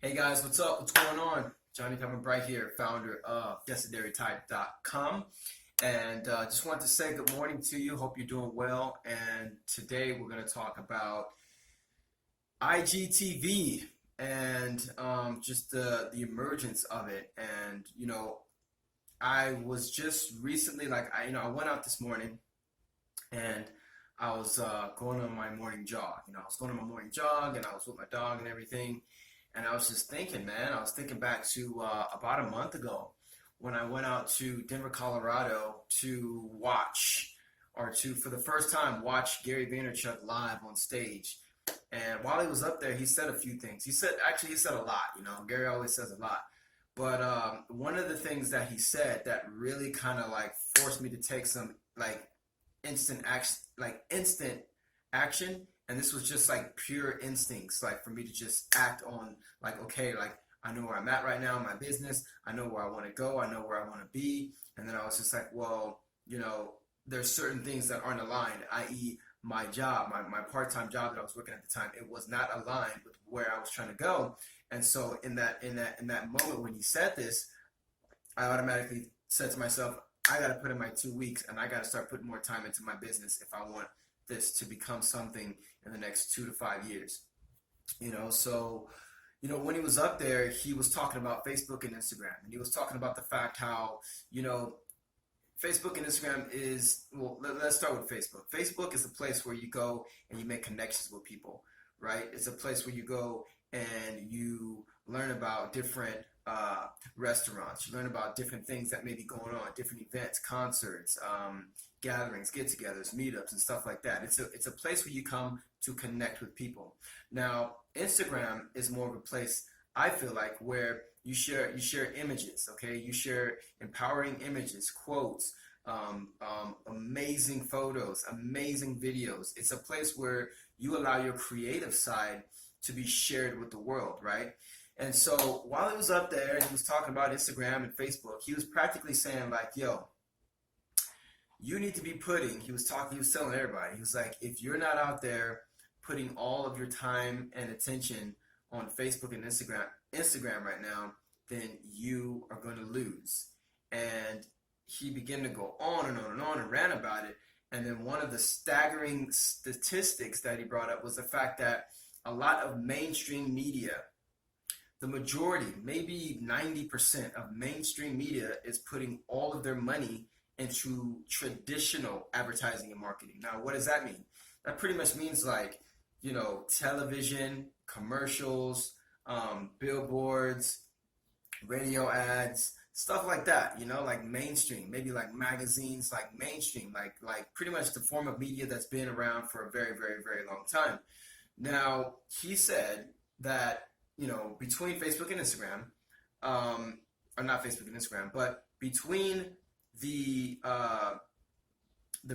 Hey guys, what's up? What's going on? Johnny Coming Bright here, founder of Decidere.com. And just wanted to say good morning to you. Hope you're doing well. And today we're going to talk about IGTV and just the emergence of it. And, I was just recently, I went out this morning and I was going on my morning jog. I was going on my morning jog and I was with my dog and everything. And I was just thinking, man, I was thinking back to about a month ago when I went out to Denver, Colorado to watch, or to, for the first time, watch Gary Vaynerchuk live on stage. And while he was up there, he said a few things. He said a lot, Gary always says a lot. But one of the things that he said that really kind of like forced me to take some instant action, and this was just like pure instincts, like for me to just act on, like, okay, like I know where I'm at right now in my business, I know where I want to go, I know where I want to be. And then I was just like, well, there's certain things that aren't aligned, i.e. my job, my part-time job that I was working at the time, it was not aligned with where I was trying to go. And so in that moment when he said this, I automatically said to myself, I got to put in my 2 weeks and I got to start putting more time into my business if I want this to become something in the next 2 to 5 years. So when he was up there, he was talking about Facebook and Instagram, and he was talking about the fact how Facebook and Instagram is, well, let's start with Facebook. Facebook is a place where you go and you make connections with people, right? It's a place where you go and you learn about different restaurants. You learn about different things that may be going on, different events, concerts, gatherings, get-togethers, meetups, and stuff like that. It's a place where you come to connect with people. Now, Instagram is more of a place, I feel like, where you share images. Okay, you share empowering images, quotes, amazing photos, amazing videos. It's a place where you allow your creative side to be shared with the world, right? And so while he was up there and he was talking about Instagram and Facebook, he was practically saying like, yo, you need to be he was telling everybody, he was like, if you're not out there putting all of your time and attention on Facebook and Instagram right now, then you are going to lose. And he began to go on and on and on and rant about it. And then one of the staggering statistics that he brought up was the fact that a lot of mainstream media, the majority, maybe 90% of mainstream media, is putting all of their money into traditional advertising and marketing. Now, what does that mean? That pretty much means like, television, commercials, billboards, radio ads, stuff like that, like mainstream, maybe like magazines, like mainstream, like pretty much the form of media that's been around for a very, very, very long time. Now, he said that, between Facebook and Instagram, or not Facebook and Instagram, but between the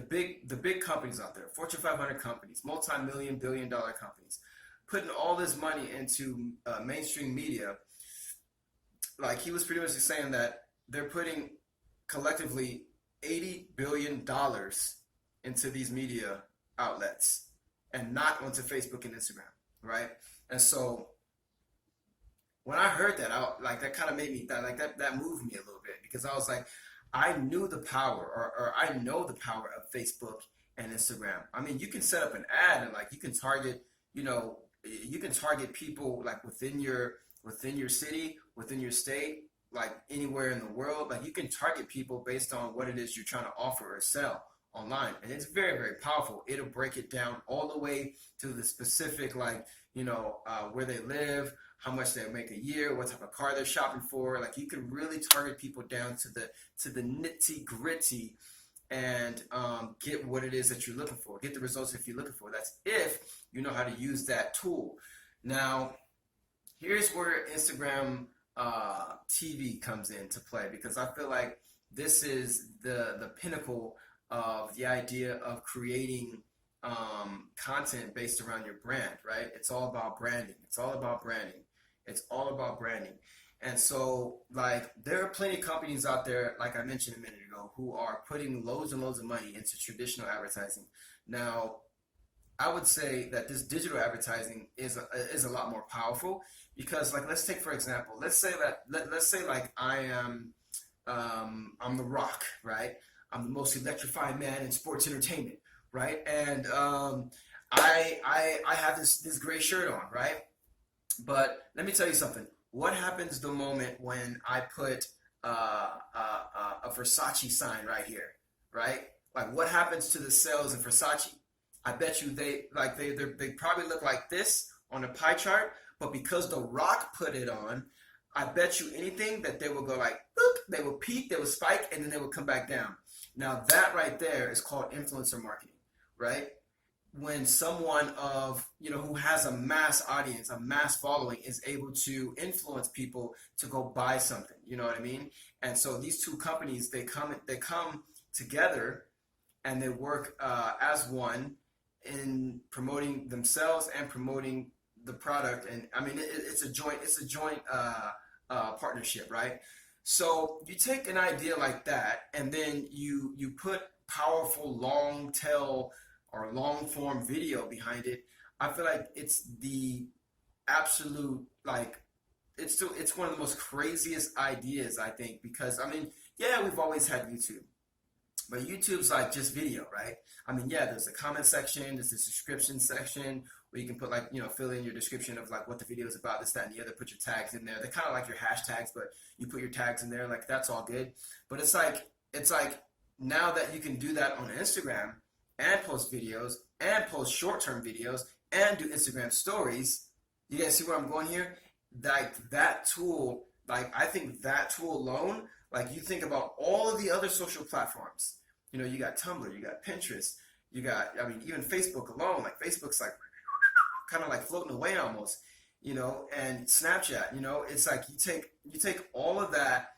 big companies out there, Fortune 500 companies, multi-million, billion-dollar companies, putting all this money into mainstream media, like he was pretty much saying that they're putting collectively $80 billion into these media outlets and not onto Facebook and Instagram, right? And so when I heard that, that kind of made me, that moved me a little bit, because I was like, I knew the power, or I know the power of Facebook and Instagram. I mean, you can set up an ad and like you can target, people like within your city, within your state, like anywhere in the world. Like you can target people based on what it is you're trying to offer or sell online, and it's very, very powerful. It'll break it down all the way to the specific, where they live, how much they make a year, what type of car they're shopping for. Like you can really target people down to the nitty gritty and get what it is that you're looking for, get the results if you're looking for. That's if you know how to use that tool. Now, here's where Instagram TV comes into play, because I feel like this is the pinnacle of the idea of creating content based around your brand, right? It's all about branding. It's all about branding. It's all about branding. And so, like, there are plenty of companies out there, like I mentioned a minute ago, who are putting loads and loads of money into traditional advertising. Now, I would say that this digital advertising is a lot more powerful, Because like, let's take for example, let's say like I am, I'm The Rock, right? I'm the most electrifying man in sports entertainment, right? And I have this gray shirt on, right? But let me tell you something. What happens the moment when I put a Versace sign right here, right? Like, what happens to the sales in Versace? I bet you they probably look like this on a pie chart, but because The Rock put it on, I bet you anything that they will go like, boop, they will peak, they will spike, and then they will come back down. Now that right there is called influencer marketing, right? When someone of, who has a mass audience, a mass following, is able to influence people to go buy something, you know what I mean? And so these two companies, they come together, and they work as one in promoting themselves and promoting the product. And I mean, it's a joint partnership, right? So you take an idea like that, and then you put powerful long tail or long form video behind it. I feel like it's the absolute, like, it's one of the most craziest ideas, I think, because I mean, yeah, we've always had YouTube, but YouTube's like just video, right? I mean, yeah, there's a comment section, there's a subscription section where you can put, like, fill in your description of like what the video is about, this, that, and the other, put your tags in there. They're kind of like your hashtags, but you put your tags in there, like, that's all good. But it's like now that you can do that on Instagram and post videos and post short-term videos and do Instagram stories. You guys see where I'm going here? Like, that tool, like, I think that tool alone, like, you think about all of the other social platforms. You got Tumblr, you got Pinterest, you got, I mean, even Facebook alone, like, Facebook's like kind of like floating away almost, and Snapchat, it's like you take all of that,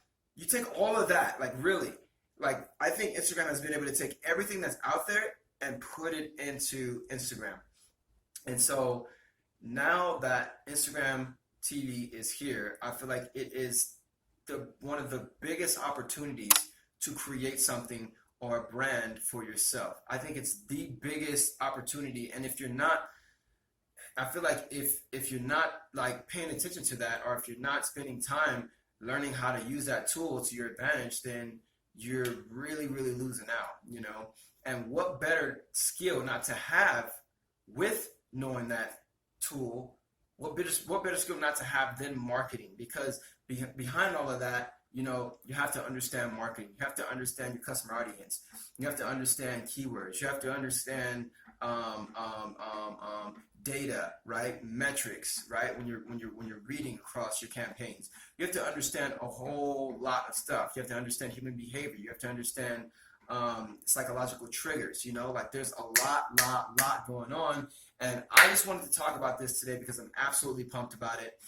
like, really, like, I think Instagram has been able to take everything that's out there and put it into Instagram. And so now that Instagram TV is here, I feel like it is one of the biggest opportunities to create something or a brand for yourself. I think it's the biggest opportunity. And if you're not, I feel like if you're not, like, paying attention to that, or if you're not spending time learning how to use that tool to your advantage, then you're really, really losing out, And what better skill not to have with knowing that tool? What better skill not to have than marketing? Because behind all of that, you have to understand marketing. You have to understand your customer audience. You have to understand keywords. You have to understand data, right? Metrics, right? When you're reading across your campaigns, you have to understand a whole lot of stuff. You have to understand human behavior. You have to understand psychological triggers. Like, there's a lot going on. And I just wanted to talk about this today because I'm absolutely pumped about it.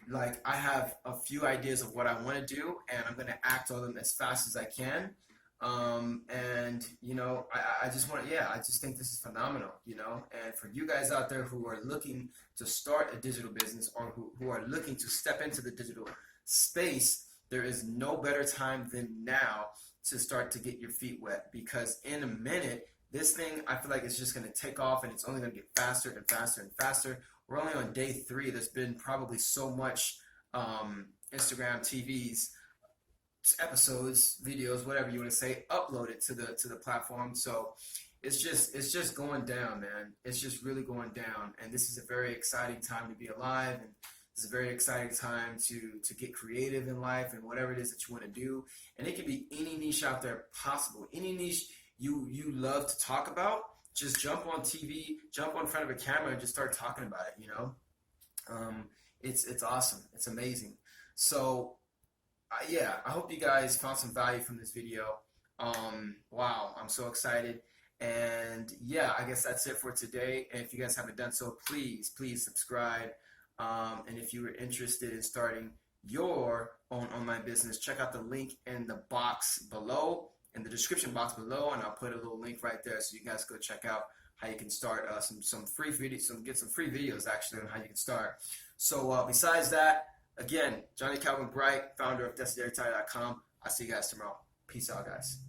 Like, I have a few ideas of what I want to do, and I'm going to act on them as fast as I can. And I just want to, yeah, I just think this is phenomenal, and for you guys out there who are looking to start a digital business, or who are looking to step into the digital space, there is no better time than now to start to get your feet wet, because in a minute, this thing, I feel like it's just going to take off, and it's only going to get faster and faster and faster. We're only on day 3. There's been probably so much Instagram TV's episodes, videos, whatever you want to say, uploaded to the platform. So it's just going down, man. It's just really going down, and this is a very exciting time to be alive, and it's a very exciting time to get creative in life and whatever it is that you want to do. And it can be any niche out there possible, any niche you love to talk about. Just jump on TV, jump on front of a camera, and just start talking about it. It's awesome. It's amazing. So yeah, I hope you guys found some value from this video. Wow, I'm so excited. And yeah, I guess that's it for today. And if you guys haven't done so, please subscribe. And if you were interested in starting your own online business, check out the link in the box below, in the description box below, and I'll put a little link right there so you guys go check out how you can start some free videos, get some free videos actually on how you can start. So besides that, again, Johnny Calvin Bright, founder of Decidere.com. I'll see you guys tomorrow. Peace out, guys.